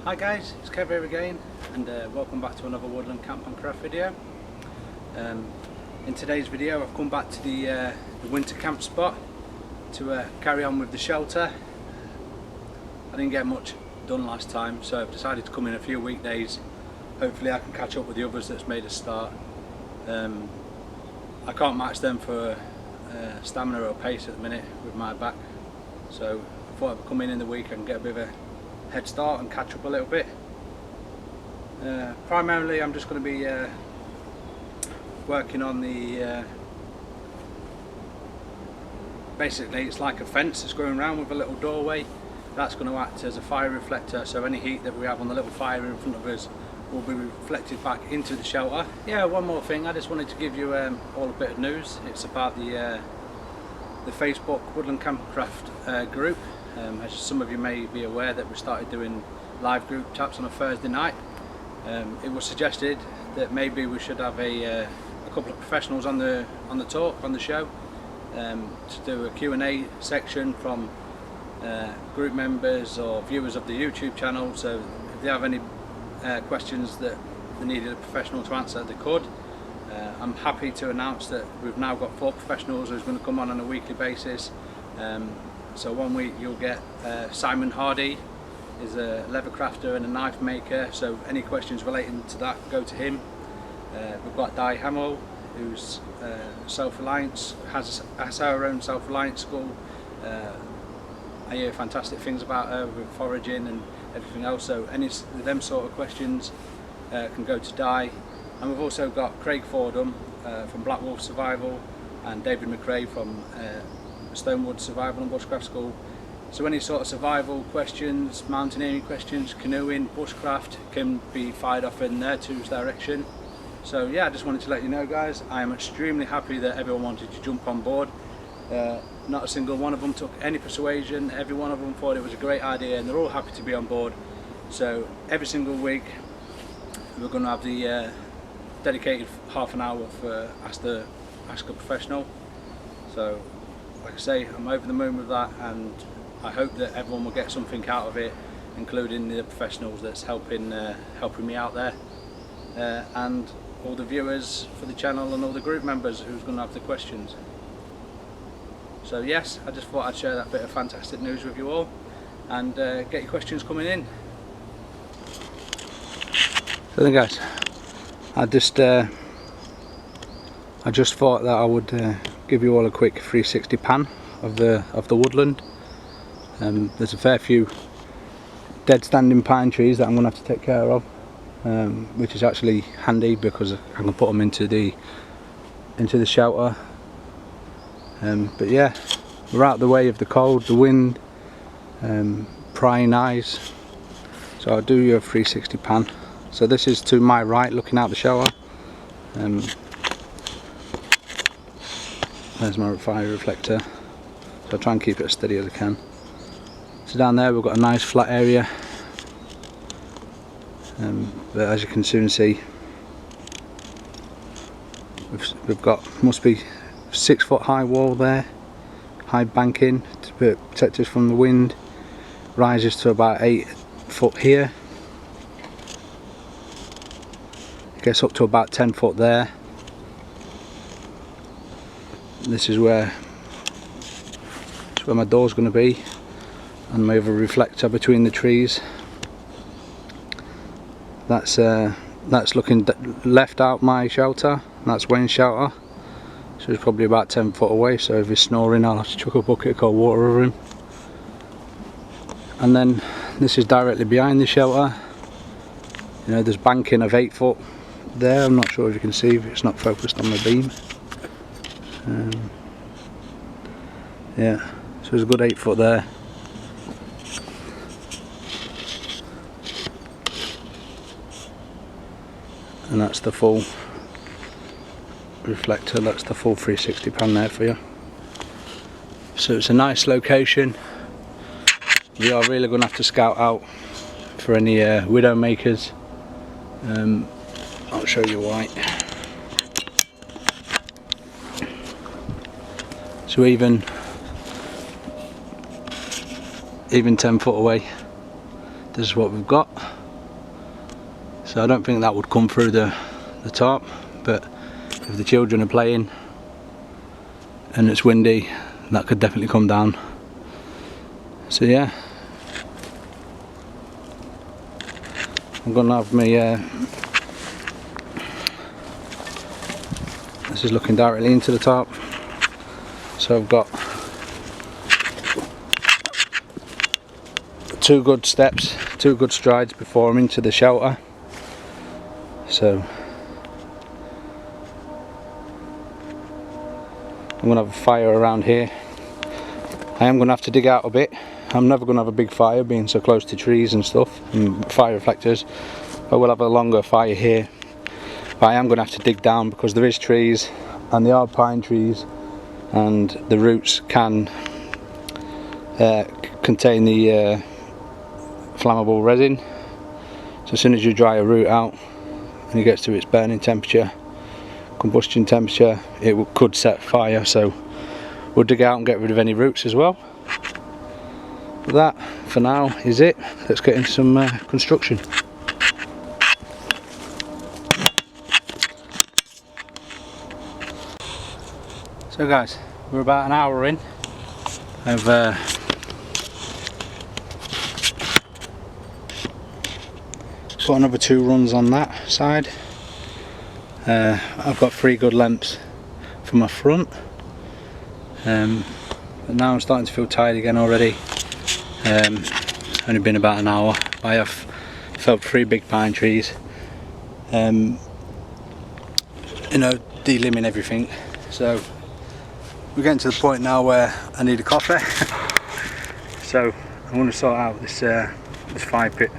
Hi guys, it's Kev here again, and welcome back to another woodland camp and craft video. In today's video I've come back to the winter camp spot to carry on with the shelter. I didn't get much done last time, so I've decided to come in a few weekdays. Hopefully I can catch up with the others that's made a start. I can't match them for stamina or pace at the minute with my back, so I thought I'd come in the week and get a bit of a head start and catch up a little bit. Primarily I'm just going to be working on the basically it's like a fence that's going around with a little doorway that's going to act as a fire reflector, so any heat that we have on the little fire in front of us will be reflected back into the shelter. Yeah, one more thing, I just wanted to give you all a bit of news. It's about the Facebook Woodland Camp and Craft group. As some of you may be aware that we started doing live group chats on a Thursday night. It was suggested that maybe we should have a couple of professionals on the show to do a Q&A section from group members or viewers of the YouTube channel. So if they have any questions that they needed a professional to answer, they could. I'm happy to announce that we've now got 4 professionals who's going to come on a weekly basis. So one week you'll get Simon Hardy, is a leather crafter and a knife maker, so any questions relating to that go to him. We've got Di Hamill, who's self-reliance, has her own self-reliance school. I hear fantastic things about her with foraging and everything else, so any of them sort of questions can go to Di. And we've also got Craig Fordham from Black Wolf Survival and David McRae from Stonewood Survival and Bushcraft School. So any sort of survival questions, mountaineering questions, canoeing, bushcraft can be fired off in their two's direction. So yeah, I just wanted to let you know guys, I am extremely happy that everyone wanted to jump on board. Not a single one of them took any persuasion. Every one of them thought it was a great idea and they're all happy to be on board. So every single week we're going to have the dedicated half an hour for Ask a Professional. So like I say, I'm over the moon with that, and I hope that everyone will get something out of it, including the professionals that's helping me out there, and all the viewers for the channel and all the group members who's going to have the questions. So yes, I just thought I'd share that bit of fantastic news with you all, and get your questions coming in. So then guys, I just thought that I would give you all a quick 360 pan of the woodland. There's a fair few dead standing pine trees that I'm going to have to take care of, which is actually handy because I can put them into the shelter. But yeah, we're out the way of the cold, the wind, prying eyes. So I'll do you a 360 pan. So this is to my right, looking out the shelter. There's my fire reflector, so I'll try and keep it as steady as I can. So down there we've got a nice flat area, but as you can soon see, we've got, must be 6 foot high wall there, high banking to protect us from the wind, rises to about 8 foot here, it gets up to about 10 foot there. This is where my door's going to be, and we have a reflector between the trees. That's looking left out my shelter. That's Wayne's shelter. So he's probably about 10 foot away. So if he's snoring, I'll have to chuck a bucket of cold water over him. And then this is directly behind the shelter. You know, there's banking of 8 foot there. I'm not sure if you can see, if it's not focused on the beam. Yeah, so there's a good 8 foot there. And that's the full reflector, that's the full 360 pan there for you. So it's a nice location. We are really going to have to scout out for any widow makers. I'll show you why. So even 10 foot away, this is what we've got. so I don't think that would come through the top, but if the children are playing and it's windy, that could definitely come down. So yeah, I'm gonna have me this is looking directly into the top, so I've got 2 good steps, 2 good strides before I'm into the shelter. So I'm going to have a fire around here. I am going to have to dig out a bit. I'm never going to have a big fire being so close to trees and stuff and fire reflectors. I will have a longer fire here, but I am going to have to dig down because there is trees, and they are pine trees, and the roots can contain the flammable resin. So as soon as you dry a root out and it gets to its burning temperature, combustion temperature, it could set fire. So we'll dig out and get rid of any roots as well. But that for now is it. Let's get into some construction. So guys, we're about an hour in. I've got another 2 runs on that side. I've got 3 good lengths for my front, but now I'm starting to feel tired again already. Only been about an hour. I have felled 3 big pine trees, you know, delimbing everything. So we're getting to the point now where I need a coffee. So I'm going to sort out this fire pit.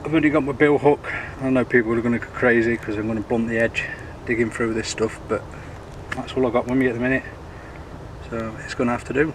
I've already got my bill hook. I know people are going to go crazy because I'm going to blunt the edge digging through this stuff, but that's all I've got with me at the minute, so it's going to have to do.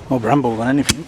More bramble than anything.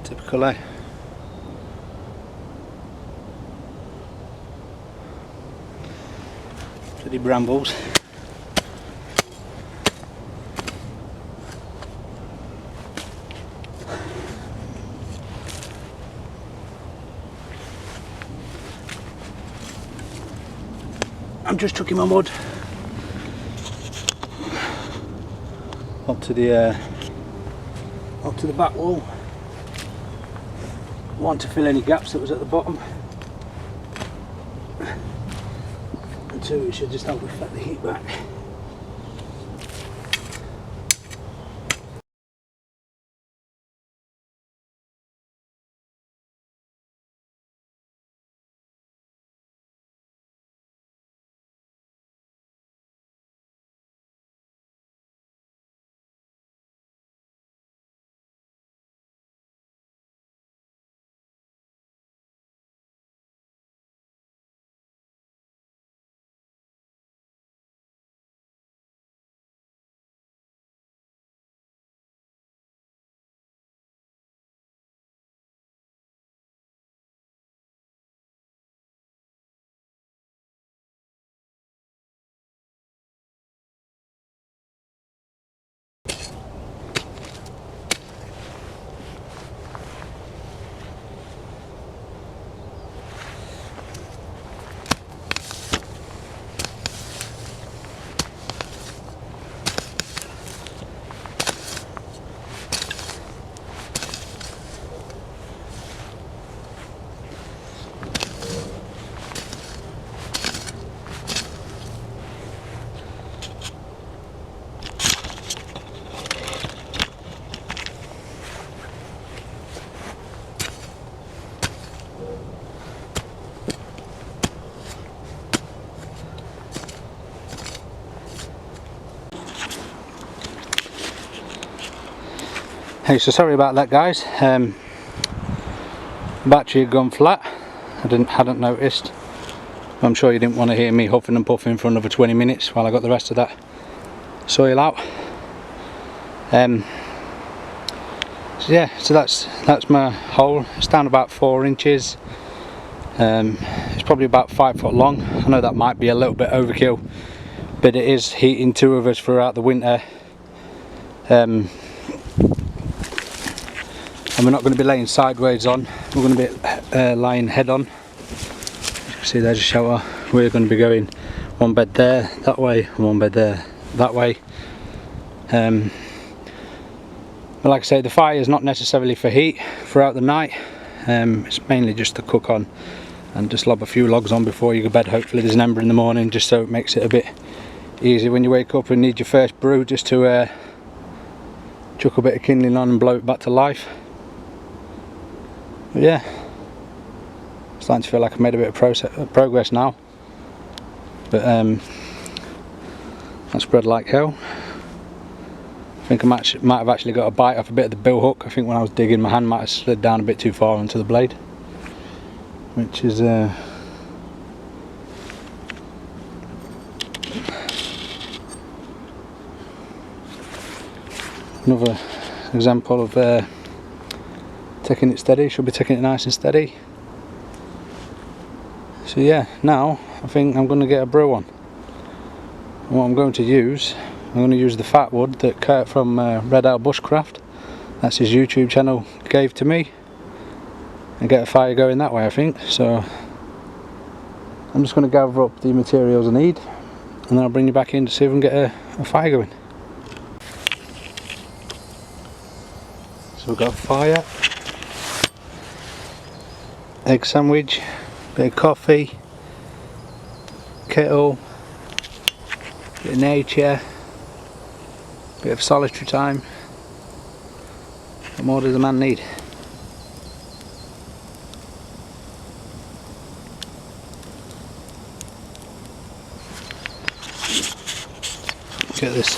Typical, eh? Bloody brambles. I'm just chucking my mud up to the back wall. Want to fill any gaps that was at the bottom, and two, it should just help reflect the heat back. Hey, so sorry about that, guys. Battery had gone flat. I hadn't noticed. I'm sure you didn't want to hear me huffing and puffing for another 20 minutes while I got the rest of that soil out. So yeah, so that's my hole. It's down about 4 inches. It's probably about 5 foot long. I know that might be a little bit overkill, but it is heating 2 of us throughout the winter. And we're not going to be laying sideways on, we're going to be lying head on. As you can see, there's a shelter. We're going to be going one bed there, that way, and one bed there, that way. But like I say, the fire is not necessarily for heat throughout the night. It's mainly just to cook on and just lob a few logs on before you go to bed. Hopefully there's an ember in the morning, just so it makes it a bit easier when you wake up and need your first brew, just to chuck a bit of kindling on and blow it back to life. But yeah, starting to feel like I've made a bit of progress now. But I spread like hell. I think I might have actually got a bite off a bit of the bill hook. I think when I was digging, my hand might have slid down a bit too far onto the blade, which is another example of taking it steady. Should be taking it nice and steady. So yeah, now I think I'm going to get a brew on. And what I'm going to use, I'm going to use the fat wood that Kurt from Red Owl Bushcraft, that's his YouTube channel, gave to me, and get a fire going that way, I think. So I'm just going to gather up the materials I need, and then I'll bring you back in to see if we can get a fire going. So we've got a fire, egg sandwich, bit of coffee, kettle, bit of nature, bit of solitary time. What more does a man need? Get this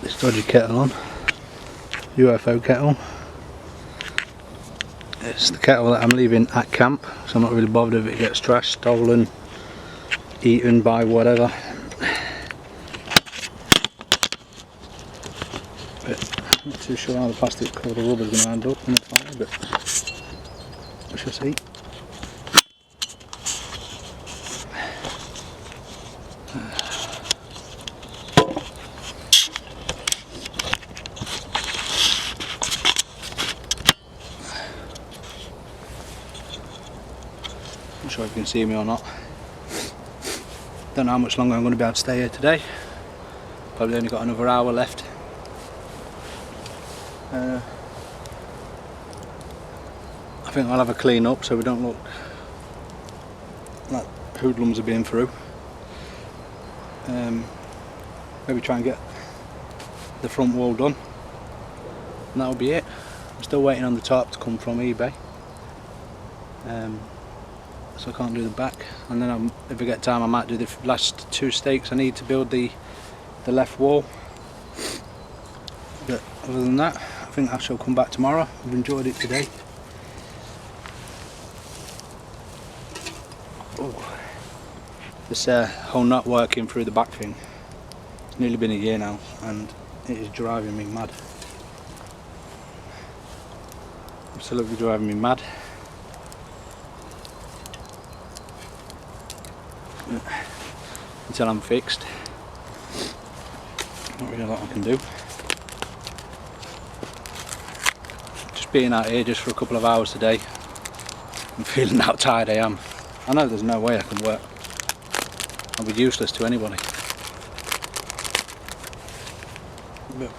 this dodgy kettle on, UFO kettle. It's the kettle that I'm leaving at camp, so I'm not really bothered if it gets trashed, stolen, eaten by whatever. But Not too sure how the plastic or the rubber is going to end up in the fire, but we shall see. Not sure if you can see me or not. Don't know how much longer I'm going to be able to stay here today. Probably only got another hour left. I think I'll have a clean up so we don't look like hoodlums are being through. Maybe try and get the front wall done, and that'll be it. I'm still waiting on the tarp to come from eBay, so I can't do the back. And then if I get time, I might do the last 2 stakes I need to build the left wall. But other than that, I think I shall come back tomorrow. I've enjoyed it today. This whole nut working through the back thing, it's nearly been a year now and it is driving me mad. Absolutely driving me mad. Until I'm fixed. Not really a lot I can do. Just being out here just for a couple of hours today, I'm feeling how tired I am. I know there's no way I can work. I'll be useless to anybody. But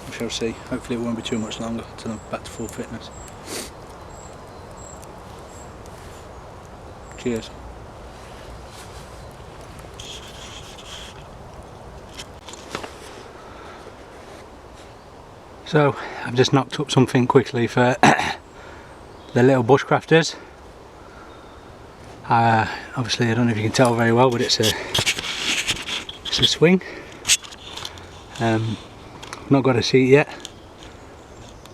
we shall see. Hopefully it won't be too much longer until I'm back to full fitness. Cheers. So I've just knocked up something quickly for the little bushcrafters. Obviously I don't know if you can tell very well, but it's a swing. Not got a seat yet.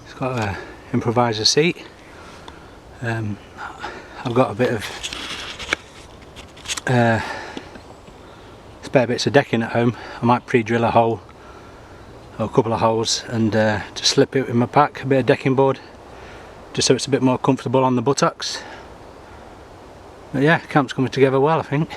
It's got an improviser seat. I've got a bit of spare bits of decking at home. I might pre-drill a hole or a couple of holes and just slip it in my pack, a bit of decking board, just so it's a bit more comfortable on the buttocks. But yeah, camp's coming together well, I think.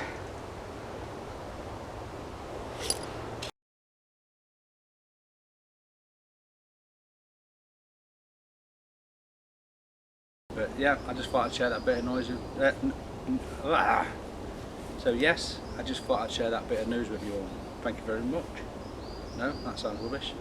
But yeah, I just thought I'd share that bit of noise with, so yes, I just thought I'd share that bit of news with you all. Thank you very much. No, that sounds rubbish.